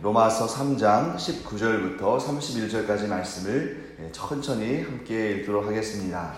로마서 3장 19절부터 31절까지 말씀을 천천히 함께 읽도록 하겠습니다.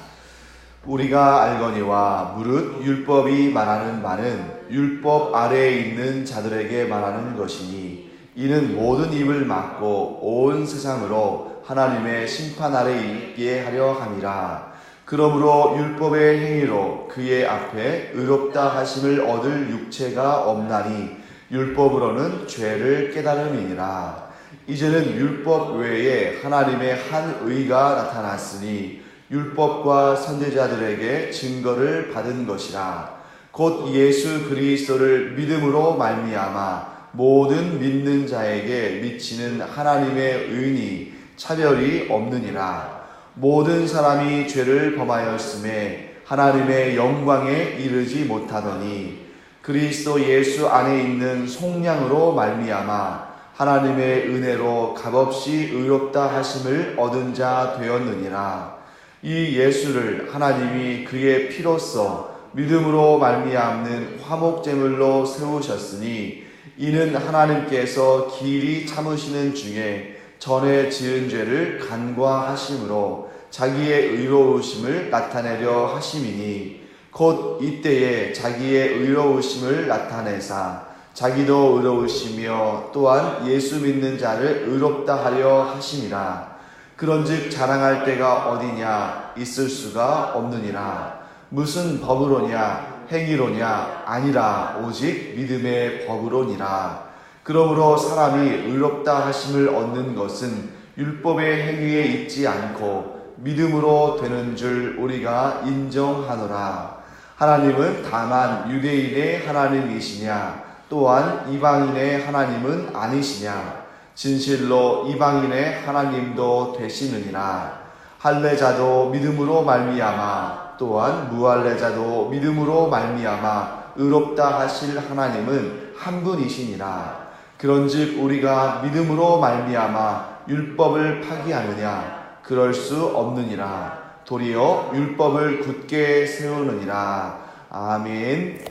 우리가 알거니와 무릇 율법이 말하는 바는 율법 아래에 있는 자들에게 말하는 것이니 이는 모든 입을 막고 온 세상으로 하나님의 심판 아래에 있게 하려 함이라. 그러므로 율법의 행위로 그의 앞에 의롭다 하심을 얻을 육체가 없나니 율법으로는 죄를 깨달음이니라. 이제는 율법 외에 하나님의 한 의가 나타났으니 율법과 선지자들에게 증거를 받은 것이라. 곧 예수 그리스도를 믿음으로 말미암아 모든 믿는 자에게 미치는 하나님의 의니 차별이 없느니라. 모든 사람이 죄를 범하였음에 하나님의 영광에 이르지 못하더니 그리스도 예수 안에 있는 속량으로 말미암아 하나님의 은혜로 값없이 의롭다 하심을 얻은 자 되었느니라. 이 예수를 하나님이 그의 피로써 믿음으로 말미암는 화목제물로 세우셨으니 이는 하나님께서 길이 참으시는 중에 전에 지은 죄를 간과하심으로 자기의 의로우심을 나타내려 하심이니 곧 이때에 자기의 의로우심을 나타내사 자기도 의로우시며 또한 예수 믿는 자를 의롭다 하려 하심이라. 그런즉 자랑할 때가 어디냐 있을 수가 없느니라. 무슨 법으로냐 행위로냐 아니라 오직 믿음의 법으로니라. 그러므로 사람이 의롭다 하심을 얻는 것은 율법의 행위에 있지 않고 믿음으로 되는 줄 우리가 인정하노라. 하나님은 다만 유대인의 하나님이시냐 또한 이방인의 하나님은 아니시냐. 진실로 이방인의 하나님도 되시느니라. 할례자도 믿음으로 말미암아 또한 무할례자도 믿음으로 말미암아 의롭다 하실 하나님은 한 분이시니라. 그런즉 우리가 믿음으로 말미암아 율법을 파기하느냐 그럴 수 없느니라. 도리어 율법을 굳게 세우느니라. 아멘.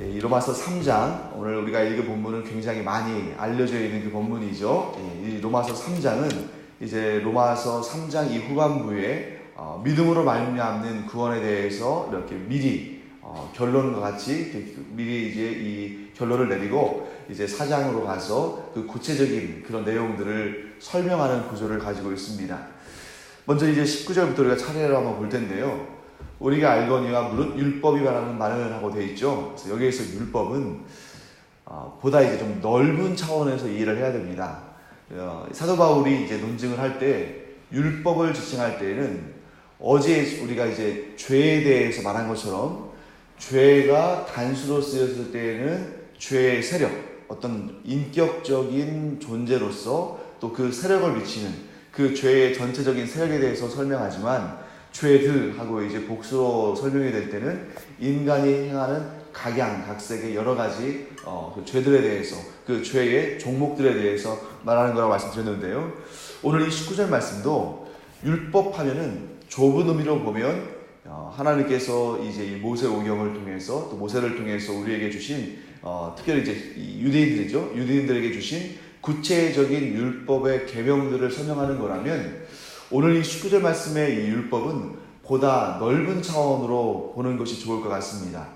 이 로마서 3장, 오늘 우리가 읽은 본문은 굉장히 많이 알려져 있는 그 본문이죠. 이 로마서 3장은 이제 로마서 3장 이 후반부에 믿음으로 말미암는 구원에 대해서 이렇게 미리 결론과 같이 미리 이제 이 결론을 내리고 이제 4장으로 가서 그 구체적인 그런 내용들을 설명하는 구조를 가지고 있습니다. 먼저 이제 19절부터 우리가 차례로 한번 볼 텐데요. 우리가 알거니와 무릇 율법이 말하는 말을 하고 되어 있죠. 그래서 여기에서 율법은 보다 이제 좀 넓은 차원에서 이해를 해야 됩니다. 사도 바울이 이제 논증을 할 때 율법을 지칭할 때에는 어제 우리가 이제 죄에 대해서 말한 것처럼 죄가 단수로 쓰였을 때에는 죄의 세력, 어떤 인격적인 존재로서 또 그 세력을 미치는 그 죄의 전체적인 세력에 대해서 설명하지만 죄들하고 이제 복수로 설명이 될 때는 인간이 행하는 각양각색의 여러 가지 그 죄들에 대해서 그 죄의 종목들에 대해서 말하는 거라고 말씀드렸는데요. 오늘 이 19절 말씀도 율법 하면은 좁은 의미로 보면 하나님께서 이제 이 모세 오경을 통해서 또 모세를 통해서 우리에게 주신 특별히 이제 유대인들이죠. 유대인들에게 주신 구체적인 율법의 계명들을 설명하는 거라면 오늘 이 19절 말씀의 이 율법은 보다 넓은 차원으로 보는 것이 좋을 것 같습니다.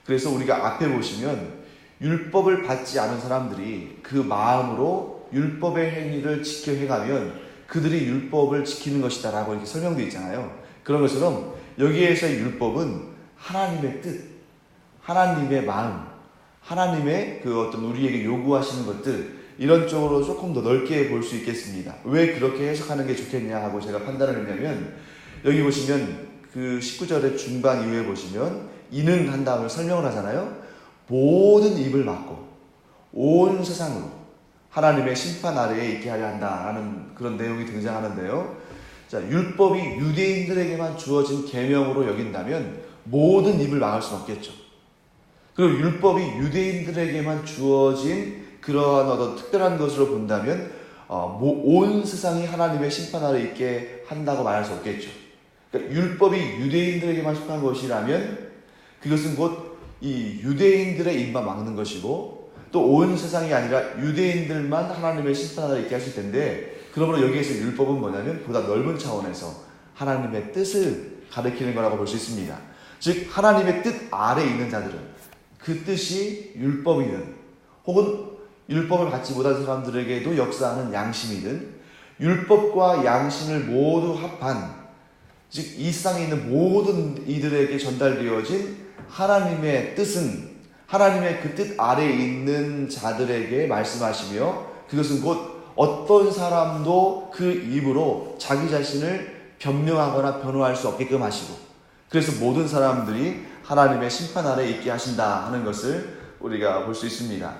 그래서 우리가 앞에 보시면 율법을 받지 않은 사람들이 그 마음으로 율법의 행위를 지켜 행하면 그들이 율법을 지키는 것이다 라고 이렇게 설명되어 있잖아요. 그런 것처럼 여기에서의 율법은 하나님의 뜻, 하나님의 마음, 하나님의 그 어떤 우리에게 요구하시는 것들 이런 쪽으로 조금 더 넓게 볼 수 있겠습니다. 왜 그렇게 해석하는 게 좋겠냐 하고 제가 판단을 했냐면 여기 보시면 그 19절의 중반 이후에 보시면 이는 한 다음에 설명을 하잖아요. 모든 입을 막고 온 세상으로 하나님의 심판 아래에 있게 하려 한다라는 그런 내용이 등장하는데요. 자, 율법이 유대인들에게만 주어진 계명으로 여긴다면 모든 입을 막을 수는 없겠죠. 그리고 율법이 유대인들에게만 주어진 그러한 어떤 특별한 것으로 본다면 온 세상이 하나님의 심판 아래 있게 한다고 말할 수 없겠죠. 그러니까 율법이 유대인들에게만 속한 것이라면 그것은 곧 이 유대인들의 입만 막는 것이고 또 온 세상이 아니라 유대인들만 하나님의 심판하다 있게 하실 텐데, 그러므로 여기에서 율법은 뭐냐면 보다 넓은 차원에서 하나님의 뜻을 가리키는 거라고 볼 수 있습니다. 즉 하나님의 뜻 아래에 있는 자들은 그 뜻이 율법이든 혹은 율법을 받지 못한 사람들에게도 역사하는 양심이든 율법과 양심을 모두 합한, 즉 이 세상에 있는 모든 이들에게 전달되어진 하나님의 뜻은 하나님의 그 뜻 아래에 있는 자들에게 말씀하시며, 그것은 곧 어떤 사람도 그 입으로 자기 자신을 변명하거나 변호할 수 없게끔 하시고, 그래서 모든 사람들이 하나님의 심판 아래에 있게 하신다 하는 것을 우리가 볼 수 있습니다.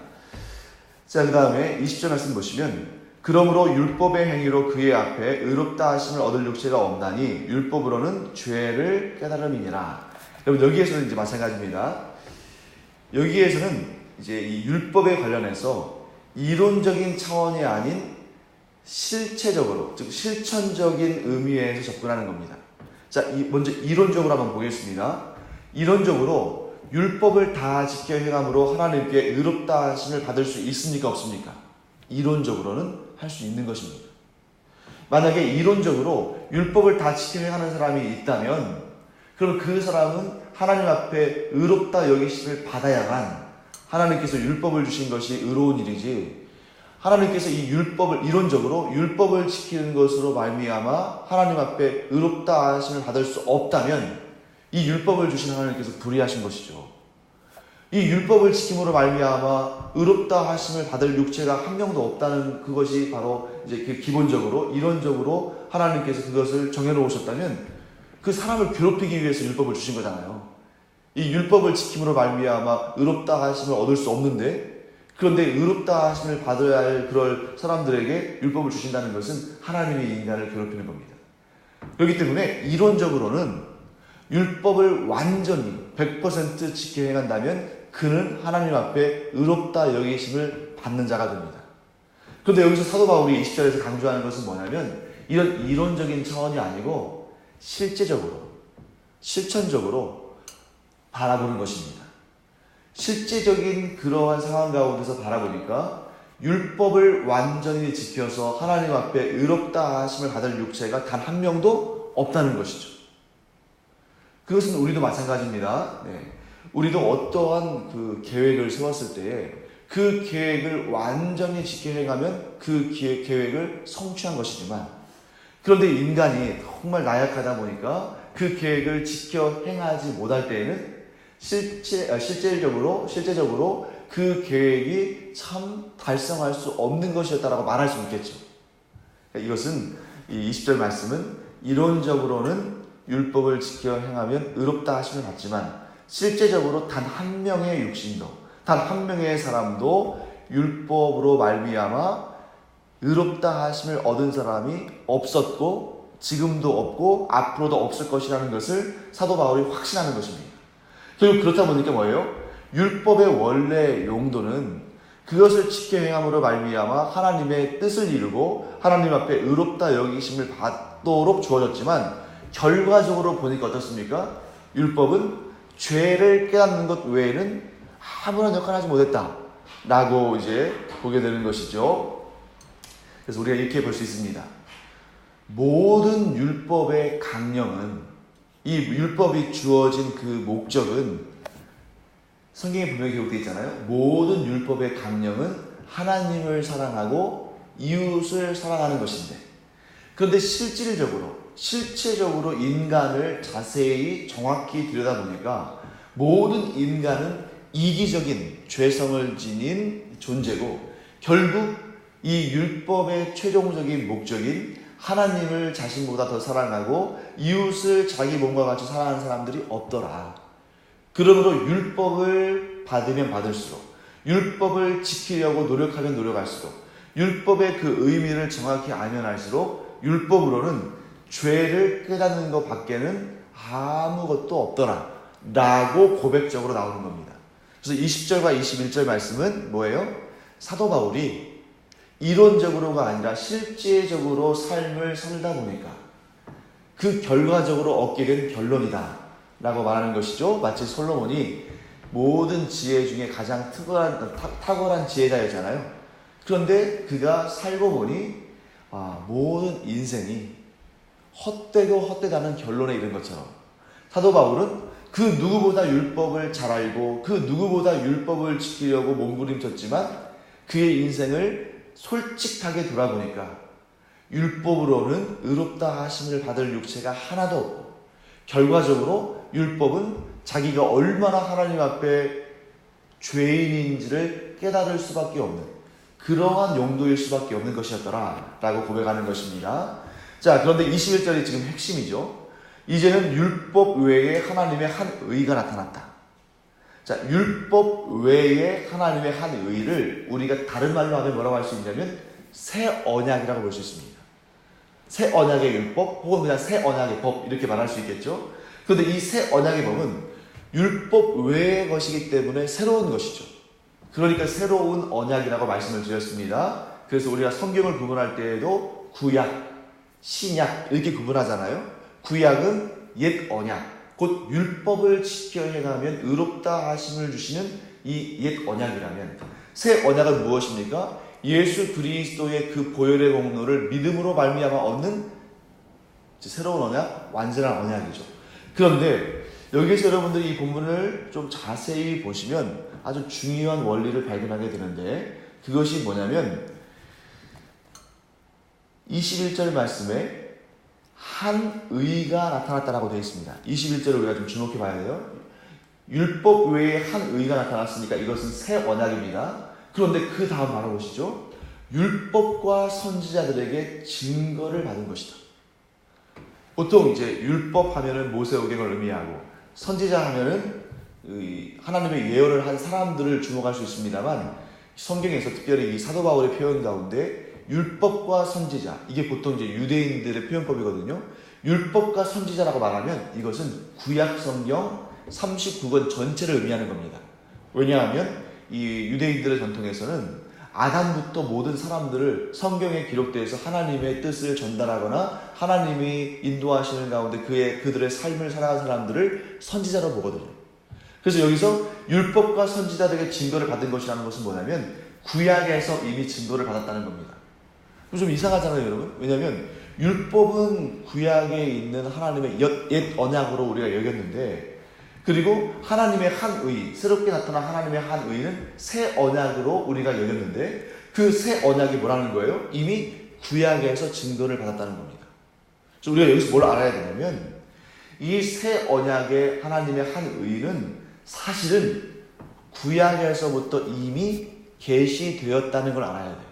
자, 그 다음에 20절 말씀 보시면, 그러므로 율법의 행위로 그의 앞에 의롭다 하심을 얻을 육체가 없나니 율법으로는 죄를 깨달음이니라. 여러분 여기에서는 이제 마찬가지입니다. 여기에서는 이제 이 율법에 관련해서 이론적인 차원이 아닌 실체적으로, 즉 실천적인 의미에서 접근하는 겁니다. 자, 먼저 이론적으로 한번 보겠습니다. 이론적으로 율법을 다 지켜 행함으로 하나님께 의롭다 하심을 받을 수 있습니까, 없습니까? 이론적으로는 할 수 있는 것입니다. 만약에 이론적으로 율법을 다 지켜 행하는 사람이 있다면, 그럼 그 사람은 하나님 앞에 의롭다 여기심을 받아야만 하나님께서 율법을 주신 것이 의로운 일이지, 하나님께서 이 율법을 이론적으로 율법을 지키는 것으로 말미암아 하나님 앞에 의롭다 하심을 받을 수 없다면 이 율법을 주신 하나님께서 불의하신 것이죠. 이 율법을 지킴으로 말미암아 의롭다 하심을 받을 육체가 한 명도 없다는 그것이 바로 이제 그 기본적으로 이론적으로 하나님께서 그것을 정해놓으셨다면 그 사람을 괴롭히기 위해서 율법을 주신 거잖아요. 이 율법을 지킴으로 말미암아 의롭다 하심을 얻을 수 없는데, 그런데 의롭다 하심을 받아야 할 그럴 사람들에게 율법을 주신다는 것은 하나님이 인간을 괴롭히는 겁니다. 그렇기 때문에 이론적으로는 율법을 완전히 100% 지켜 행한다면 그는 하나님 앞에 의롭다 여기심을 받는 자가 됩니다. 그런데 여기서 사도 바울이 20절에서 강조하는 것은 뭐냐면, 이런 이론적인 차원이 아니고 실제적으로, 실천적으로 바라보는 것입니다. 실제적인 그러한 상황 가운데서 바라보니까 율법을 완전히 지켜서 하나님 앞에 의롭다 하심을 받을 육체가 단 한 명도 없다는 것이죠. 그것은 우리도 마찬가지입니다. 네. 우리도 어떠한 그 계획을 세웠을 때에 그 계획을 완전히 지켜 행하면 그 계획을 성취한 것이지만, 그런데 인간이 정말 나약하다 보니까 그 계획을 지켜 행하지 못할 때에는 실제적으로 그 계획이 참 달성할 수 없는 것이었다라고 말할 수 있겠죠. 이것은 이 20절 말씀은 이론적으로는 율법을 지켜 행하면 의롭다 하심을 받지만 실제적으로 단 한 명의 육신도, 단 한 명의 사람도 율법으로 말미암아 의롭다 하심을 얻은 사람이 없었고 지금도 없고 앞으로도 없을 것이라는 것을 사도 바울이 확신하는 것입니다. 결국 그렇다 보니까 뭐예요? 율법의 원래 용도는 그것을 지켜 행함으로 말미암아 하나님의 뜻을 이루고 하나님 앞에 의롭다 여기심을 받도록 주어졌지만, 결과적으로 보니까 어떻습니까? 율법은 죄를 깨닫는 것 외에는 아무런 역할을 하지 못했다 라고 이제 보게 되는 것이죠. 그래서 우리가 이렇게 볼 수 있습니다. 모든 율법의 강령은, 이 율법이 주어진 그 목적은 성경에 분명히 기록되어 있잖아요. 모든 율법의 강령은 하나님을 사랑하고 이웃을 사랑하는 것인데, 그런데 실체적으로 인간을 자세히 정확히 들여다보니까 모든 인간은 이기적인 죄성을 지닌 존재고, 결국 이 율법의 최종적인 목적인 하나님을 자신보다 더 사랑하고 이웃을 자기 몸과 같이 사랑하는 사람들이 없더라. 그러므로 율법을 받으면 받을수록, 율법을 지키려고 노력하면 노력할수록, 율법의 그 의미를 정확히 알면 알수록 율법으로는 죄를 깨닫는 것 밖에는 아무것도 없더라 라고 고백적으로 나오는 겁니다. 그래서 20절과 21절 말씀은 뭐예요? 사도 바울이 이론적으로가 아니라 실제적으로 삶을 살다 보니까 그 결과적으로 얻게 된 결론이다 라고 말하는 것이죠. 마치 솔로몬이 모든 지혜 중에 가장 탁월한 지혜자였잖아요. 그런데 그가 살고 보니 모든 인생이 헛되고 헛되다는 결론에 이른 것처럼 사도 바울은 그 누구보다 율법을 잘 알고 그 누구보다 율법을 지키려고 몸부림쳤지만 그의 인생을 솔직하게 돌아보니까 율법으로는 의롭다 하심을 받을 육체가 하나도 없고 결과적으로 율법은 자기가 얼마나 하나님 앞에 죄인인지를 깨달을 수밖에 없는 그러한 용도일 수밖에 없는 것이었더라 라고 고백하는 것입니다. 자, 그런데 21절이 지금 핵심이죠. 이제는 율법 외에 하나님의 한 의가 나타났다. 자, 율법 외에 하나님의 한 의를 우리가 다른 말로 하면 뭐라고 할 수 있냐면 새 언약이라고 볼 수 있습니다. 새 언약의 율법 혹은 그냥 새 언약의 법 이렇게 말할 수 있겠죠. 그런데 이 새 언약의 법은 율법 외의 것이기 때문에 새로운 것이죠. 그러니까 새로운 언약이라고 말씀을 드렸습니다. 그래서 우리가 성경을 구분할 때에도 구약, 신약 이렇게 구분하잖아요. 구약은 옛 언약, 곧 율법을 지켜 행하면 의롭다 하심을 주시는 이 옛 언약이라면 새 언약은 무엇입니까? 예수 그리스도의 그 보혈의 공로를 믿음으로 말미암아 얻는 새로운 언약, 완전한 언약이죠. 그런데 여기에서 여러분들이 이 본문을 좀 자세히 보시면 아주 중요한 원리를 발견하게 되는데 그것이 뭐냐면 21절 말씀에 한 의가 나타났다라고 되어 있습니다. 21절을 우리가 좀 주목해 봐야 돼요. 율법 외에 한 의가 나타났으니까 이것은 새 언약입니다. 그런데 그 다음 바라보시죠. 율법과 선지자들에게 증거를 받은 것이다. 보통 이제 율법 하면은 모세오경을 의미하고 선지자 하면은 하나님의 예언을 한 사람들을 주목할 수 있습니다만 성경에서 특별히 이 사도 바울의 표현 가운데 율법과 선지자, 이게 보통 이제 유대인들의 표현법이거든요. 율법과 선지자라고 말하면 이것은 구약 성경 39권 전체를 의미하는 겁니다. 왜냐하면 이 유대인들의 전통에서는 아담부터 모든 사람들을 성경에 기록되어서 하나님의 뜻을 전달하거나 하나님이 인도하시는 가운데 그들의 삶을 살아간 사람들을 선지자로 보거든요. 그래서 여기서 율법과 선지자들에게 증거를 받은 것이라는 것은 뭐냐면 구약에서 이미 증거를 받았다는 겁니다. 좀 이상하잖아요, 여러분. 왜냐하면 율법은 구약에 있는 하나님의 옛 언약으로 우리가 여겼는데 그리고 하나님의 한 의, 새롭게 나타난 하나님의 한 의는 새 언약으로 우리가 여겼는데 그 새 언약이 뭐라는 거예요? 이미 구약에서 증거를 받았다는 겁니다. 그래서 우리가 여기서 뭘 알아야 되냐면 이 새 언약의 하나님의 한 의는 사실은 구약에서부터 이미 계시되었다는 걸 알아야 돼요.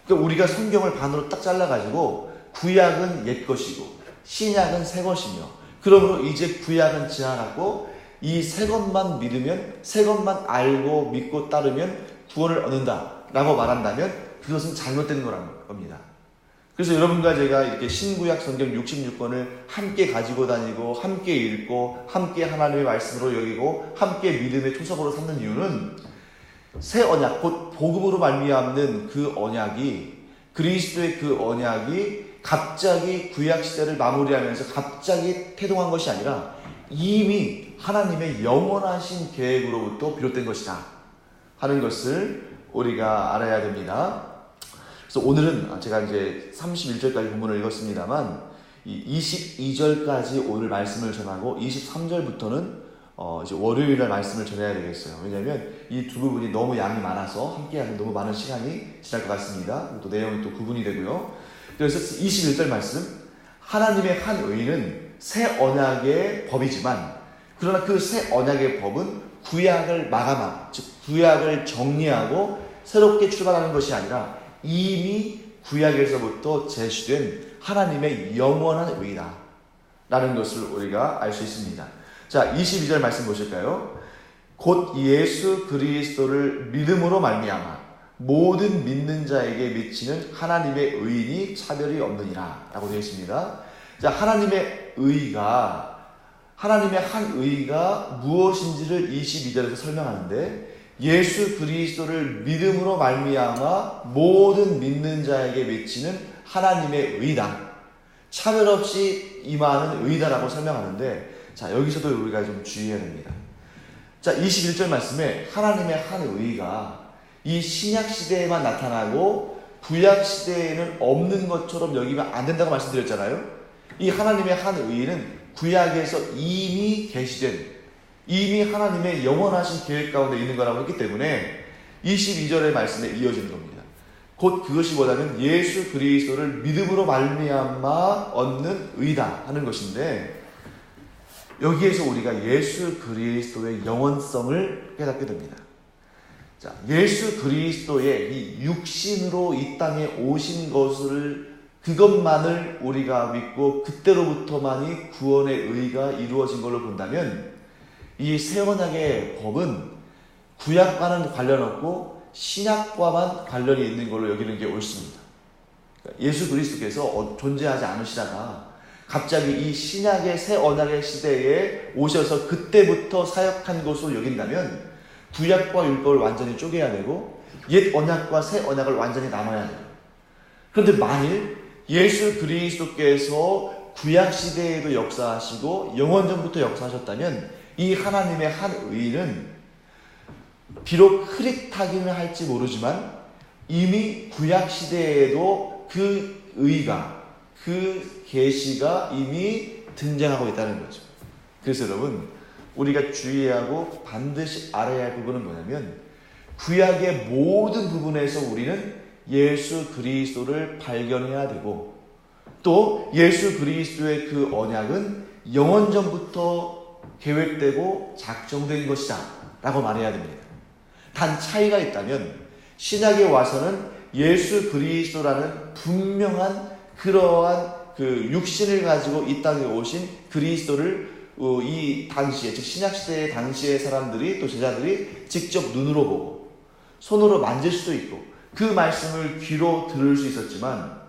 그러니까 우리가 성경을 반으로 딱 잘라가지고 구약은 옛 것이고 신약은 새 것이며 그러므로 이제 구약은 지나갔고 이 새 것만 믿으면 새 것만 알고 믿고 따르면 구원을 얻는다 라고 말한다면 그것은 잘못된 거라는 겁니다. 그래서 여러분과 제가 이렇게 신구약 성경 66권을 함께 가지고 다니고 함께 읽고 함께 하나님의 말씀으로 여기고 함께 믿음의 초석으로 삼는 이유는 새 언약, 곧 복음으로 말미암는 그 언약이 그리스도의 그 언약이 갑자기 구약 시대를 마무리하면서 갑자기 태동한 것이 아니라 이미 하나님의 영원하신 계획으로부터 비롯된 것이다 하는 것을 우리가 알아야 됩니다. 그래서 오늘은 제가 이제 31절까지 본문을 읽었습니다만 이 22절까지 오늘 말씀을 전하고 23절부터는 이제 월요일날 말씀을 전해야 되겠어요. 왜냐하면 이 두 부분이 너무 양이 많아서 함께하는 너무 많은 시간이 지날 것 같습니다. 또 내용이 또 구분이 되고요. 그래서 21절 말씀, 하나님의 한 의는 새 언약의 법이지만 그러나 그 새 언약의 법은 구약을 마감하고 즉 구약을 정리하고 새롭게 출발하는 것이 아니라 이미 구약에서부터 제시된 하나님의 영원한 의다 라는 것을 우리가 알 수 있습니다. 자, 22절 말씀 보실까요? 곧 예수 그리스도를 믿음으로 말미암아 모든 믿는 자에게 미치는 하나님의 의인이 차별이 없느니라 라고 되어 있습니다. 자, 하나님의 한 의가 무엇인지를 22절에서 설명하는데 예수 그리스도를 믿음으로 말미암아 모든 믿는 자에게 미치는 하나님의 의다. 차별 없이 임하는 의다라고 설명하는데 자, 여기서도 우리가 좀 주의해야 됩니다. 자, 21절 말씀에 하나님의 한 의가 이 신약 시대에만 나타나고 구약 시대에는 없는 것처럼 여기면 안 된다고 말씀드렸잖아요. 이 하나님의 한 의는 구약에서 이미 계시된, 이미 하나님의 영원하신 계획 가운데 있는 거라고 했기 때문에 22절의 말씀에 이어지는 겁니다. 곧 그것이 뭐냐면 예수 그리스도를 믿음으로 말미암아 얻는 의다 하는 것인데, 여기에서 우리가 예수 그리스도의 영원성을 깨닫게 됩니다. 자, 예수 그리스도의 이 육신으로 이 땅에 오신 것을, 그것만을 우리가 믿고 그때로부터만이 구원의 의가 이루어진 걸로 본다면, 이 새 언약의 법은 구약과는 관련 없고 신약과만 관련이 있는 걸로 여기는 게 옳습니다. 예수 그리스도께서 존재하지 않으시다가 갑자기 이 신약의 새 언약의 시대에 오셔서 그때부터 사역한 것으로 여긴다면 구약과 율법을 완전히 쪼개야 되고 옛 언약과 새 언약을 완전히 나눠야 돼요. 그런데 만일 예수 그리스도께서 구약 시대에도 역사하시고 영원전부터 역사하셨다면 이 하나님의 한 의는 비록 흐릿하기는 할지 모르지만 이미 구약 시대에도 그 의가, 그 계시가 이미 등장하고 있다는 거죠. 그래서 여러분, 우리가 주의하고 반드시 알아야 할 부분은 뭐냐면 구약의 모든 부분에서 우리는 예수 그리스도를 발견해야 되고, 또 예수 그리스도의 그 언약은 영원전부터 계획되고 작정된 것이다 라고 말해야 됩니다. 단 차이가 있다면 신약에 와서는 예수 그리스도라는 분명한 그러한 그 육신을 가지고 이 땅에 오신 그리스도를 이 당시에, 즉 신약시대의 당시의 사람들이, 또 제자들이 직접 눈으로 보고 손으로 만질 수도 있고 그 말씀을 귀로 들을 수 있었지만,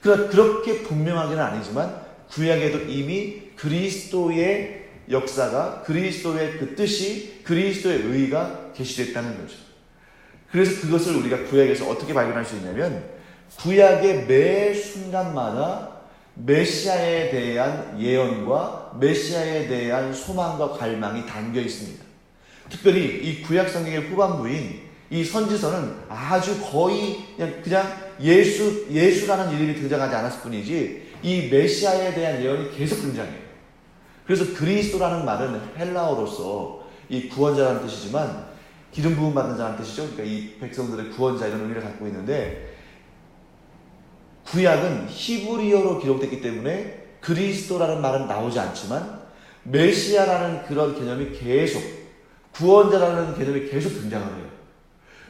그렇게 분명하게는 아니지만 구약에도 이미 그리스도의 역사가, 그리스도의 그 뜻이, 그리스도의 의가 계시됐다는 거죠. 그래서 그것을 우리가 구약에서 어떻게 발견할 수 있냐면 구약의 매 순간마다 메시아에 대한 예언과 메시아에 대한 소망과 갈망이 담겨 있습니다. 특별히 이 구약 성경의 후반부인 이 선지서는 아주 거의 그냥 예수라는 이름이 등장하지 않았을 뿐이지 이 메시아에 대한 예언이 계속 등장해요. 그래서 그리스도라는 말은 헬라어로서 이 구원자라는 뜻이지만 기름 부음 받는 자라는 뜻이죠. 그러니까 이 백성들의 구원자 이런 의미를 갖고 있는데, 구약은 히브리어로 기록됐기 때문에 그리스도라는 말은 나오지 않지만 메시아라는 그런 개념이 계속, 구원자라는 개념이 계속 등장을 해요.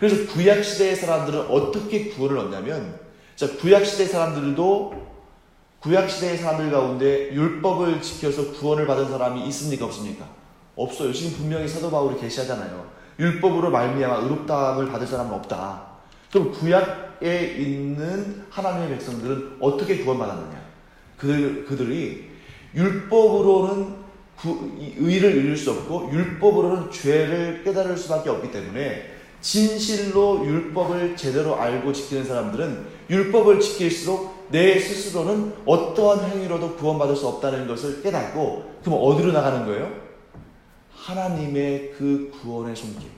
그래서 구약 시대의 사람들은 어떻게 구원을 얻냐면, 자, 구약 시대 사람들도 구약 시대의 사람들 가운데 율법을 지켜서 구원을 받은 사람이 있습니까, 없습니까? 없어요. 지금 분명히 사도 바울이 계시하잖아요. 율법으로 말미암아 의롭다함을 받을 사람은 없다. 그럼 구약에 있는 하나님의 백성들은 어떻게 구원받았느냐? 그들이 율법으로는 의를 이룰 수 없고 율법으로는 죄를 깨달을 수밖에 없기 때문에 진실로 율법을 제대로 알고 지키는 사람들은 율법을 지킬수록 내 스스로는 어떠한 행위로도 구원받을 수 없다는 것을 깨닫고, 그럼 어디로 나가는 거예요? 하나님의 그 구원의 손길,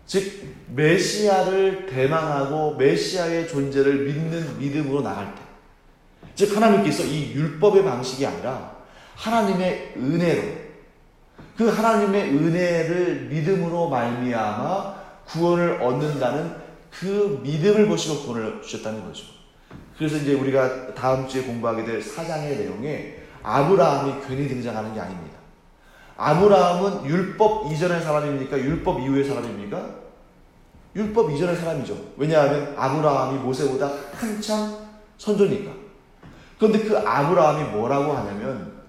즉 메시아를 대망하고 메시아의 존재를 믿는 믿음으로 나갈 때, 즉 하나님께서 이 율법의 방식이 아니라 하나님의 은혜로, 그 하나님의 은혜를 믿음으로 말미암아 구원을 얻는다는 그 믿음을 보시고 구원을 주셨다는 거죠. 그래서 이제 우리가 다음 주에 공부하게 될 4장의 내용에 아브라함이 괜히 등장하는 게 아닙니다. 아브라함은 율법 이전의 사람입니까? 율법 이후의 사람입니까? 율법 이전의 사람이죠. 왜냐하면 아브라함이 모세보다 한참 선조니까. 그런데 그 아브라함이 뭐라고 하냐면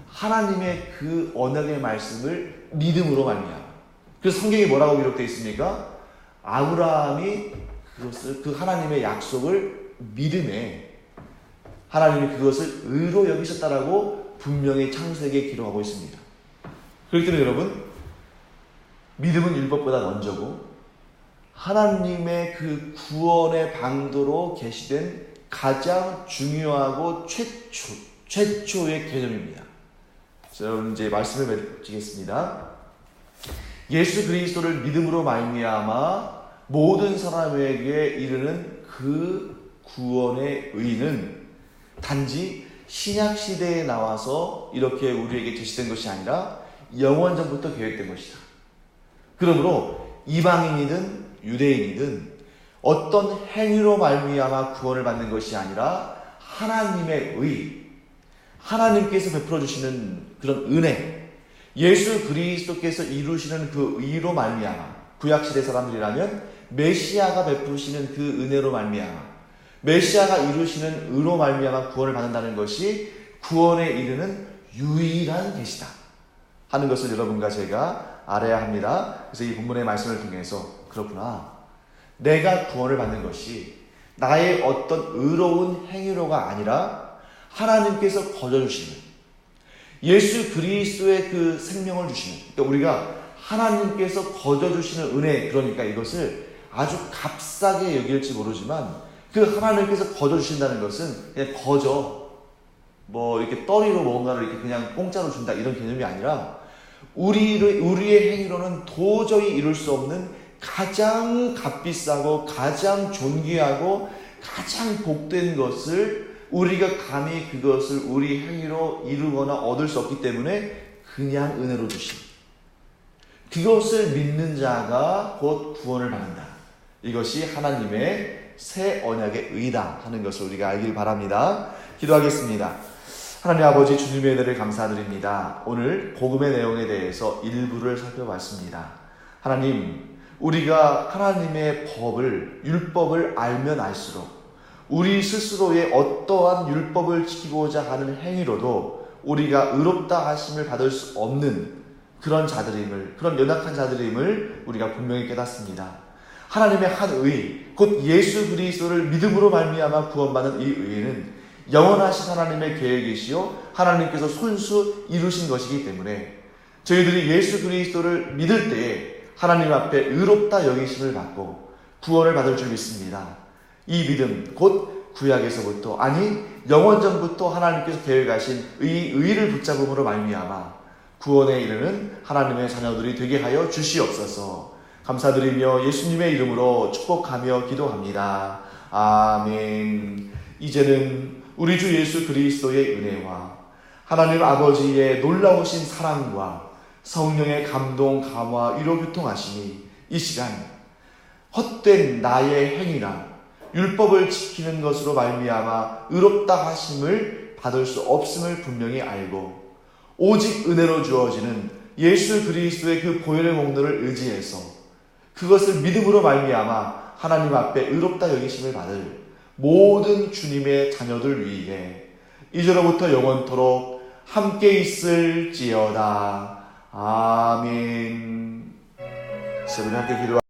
하나님의 그 언약의 말씀을 믿음으로 말미암아. 그래서 성경에 뭐라고 기록되어 있습니까? 아브라함이 그것을, 그 하나님의 약속을 믿음에 하나님이 그것을 의로 여기셨다라고 분명히 창세기에 기록하고 있습니다. 그렇기 때문에 여러분, 믿음은 율법보다 먼저고 하나님의 그 구원의 방도로 계시된 가장 중요하고 최초의 개념입니다. 자, 여러분 이제 말씀을 맺겠습니다. 예수 그리스도를 믿음으로 말미암아 모든 사람에게 이르는 그 구원의 의는 단지 신약 시대에 나와서 이렇게 우리에게 제시된 것이 아니라 영원전부터 계획된 것이다. 그러므로 이방인이든 유대인이든 어떤 행위로 말미암아 구원을 받는 것이 아니라 하나님의 의, 하나님께서 베풀어 주시는 그런 은혜, 예수 그리스도께서 이루시는 그 의로 말미암아, 구약시대 사람들이라면 메시아가 베푸시는 그 은혜로 말미암아, 메시아가 이루시는 의로 말미암아 구원을 받는다는 것이 구원에 이르는 유일한 계시다 하는 것을 여러분과 제가 알아야 합니다. 그래서 이 본문의 말씀을 통해서 그렇구나, 내가 구원을 받는 것이 나의 어떤 의로운 행위로가 아니라 하나님께서 거저주시는 예수 그리스도의 그 생명을 주시는, 그러니까 우리가 하나님께서 거저주시는 은혜, 그러니까 이것을 아주 값싸게 여길지 모르지만 그 하나님께서 거저주신다는 것은 그냥 거저 이렇게 떠리로 뭔가를 이렇게 그냥 공짜로 준다 이런 개념이 아니라 우리의 행위로는 도저히 이룰 수 없는 가장 값비싸고 가장 존귀하고 가장 복된 것을 우리가 감히 그것을 우리 행위로 이루거나 얻을 수 없기 때문에 그냥 은혜로 주심, 그것을 믿는 자가 곧 구원을 받는다. 이것이 하나님의 새 언약의 의다 하는 것을 우리가 알길 바랍니다. 기도하겠습니다. 하나님 아버지, 주님의 은혜를 감사드립니다. 오늘 복음의 내용에 대해서 일부를 살펴봤습니다. 하나님, 우리가 하나님의 법을, 율법을 알면 알수록 우리 스스로의 어떠한 율법을 지키고자 하는 행위로도 우리가 의롭다 하심을 받을 수 없는 그런 자들임을, 그런 연약한 자들임을 우리가 분명히 깨닫습니다. 하나님의 한 의, 곧 예수 그리스도를 믿음으로 말미암아 구원받는 이 의는 영원하신 하나님의 계획이시요 하나님께서 손수 이루신 것이기 때문에 저희들이 예수 그리스도를 믿을 때에 하나님 앞에 의롭다 여기심을 받고 구원을 받을 줄 믿습니다. 이 믿음, 곧 구약에서부터, 아니 영원전부터 하나님께서 계획하신 이 의를 붙잡음으로 말미암아 구원에 이르는 하나님의 자녀들이 되게 하여 주시옵소서. 감사드리며 예수님의 이름으로 축복하며 기도합니다. 아멘. 이제는 우리 주 예수 그리스도의 은혜와 하나님 아버지의 놀라우신 사랑과 성령의 감동, 감화, 위로 교통하시니 이 시간 헛된 나의 행위나 율법을 지키는 것으로 말미암아 의롭다 하심을 받을 수 없음을 분명히 알고 오직 은혜로 주어지는 예수 그리스도의 그 보혈의 목로를 의지해서 그것을 믿음으로 말미암아 하나님 앞에 의롭다 여기심을 받을 모든 주님의 자녀들 위에 이제로부터 영원토록 함께 있을지어다. 아멘. 세븐 함께 기도.